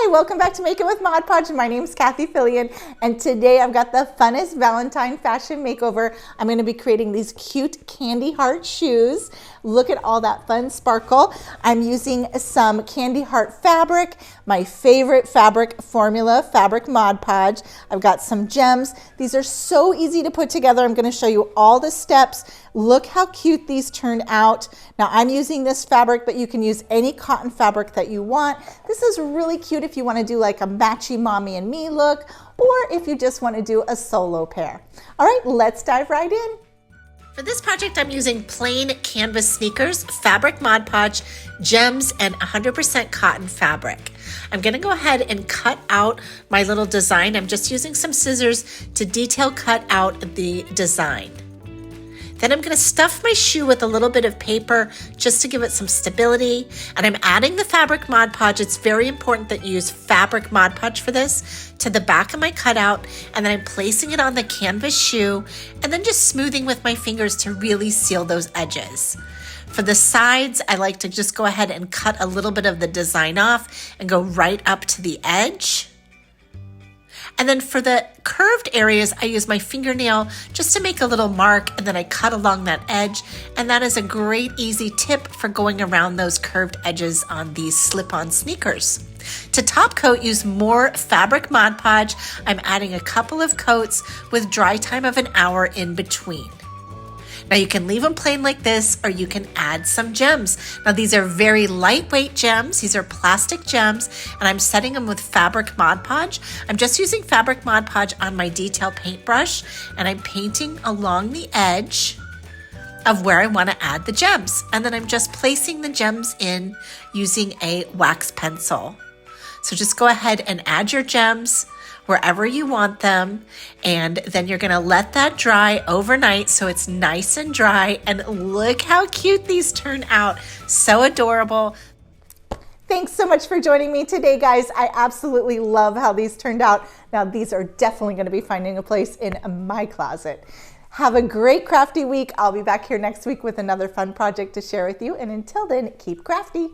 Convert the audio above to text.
Hi, welcome back to Make It with Mod Podge. My name is Cathie and today I've got the funnest Valentine fashion makeover. I'm going to be creating these cute candy heart shoes. Look at all that fun sparkle. I'm using some candy heart fabric, my favorite fabric formula, Fabric Mod Podge. I've got some gems. These are so easy to put together. I'm going to show you all the steps. Look how cute these turn out. Now I'm using this fabric, but you can use any cotton fabric that you want. This is really cute if you want to do like a matchy mommy and me look, or if you just want to do a solo pair. All right, let's dive right in. For this project, I'm using plain canvas sneakers, Fabric Mod Podge, gems, and 100% cotton fabric. I'm going to go ahead and cut out my little design. I'm just using some scissors to detail cut out the design. Then I'm going to stuff my shoe with a little bit of paper just to give it some stability. And I'm adding the Fabric Mod Podge. It's very important that you use Fabric Mod Podge for this to the back of my cutout. And then I'm placing it on the canvas shoe and then just smoothing with my fingers to really seal those edges. For the sides, I like to just go ahead and cut a little bit of the design off and go right up to the edge. And then for the curved areas, I use my fingernail just to make a little mark, and then I cut along that edge. And that is a great easy tip for going around those curved edges on these slip-on sneakers. To top coat, use more Fabric Mod Podge. I'm adding a couple of coats with dry time of an hour in between. Now you can leave them plain like this, or you can add some gems. Now these are very lightweight gems. These are plastic gems, and I'm setting them with Fabric Mod Podge. I'm just using Fabric Mod Podge on my detail paintbrush, and I'm painting along the edge of where I want to add the gems. And then I'm just placing the gems in using a wax pencil. So just go ahead and add your gems wherever you want them, and then you're going to let that dry overnight so it's nice and dry. And look how cute these turn out. So adorable. Thanks so much for joining me today, guys. I absolutely love how these turned out. Now these are definitely going to be finding a place in my closet. Have a great crafty week. I'll be back here next week with another fun project to share with you, and until then, keep crafty.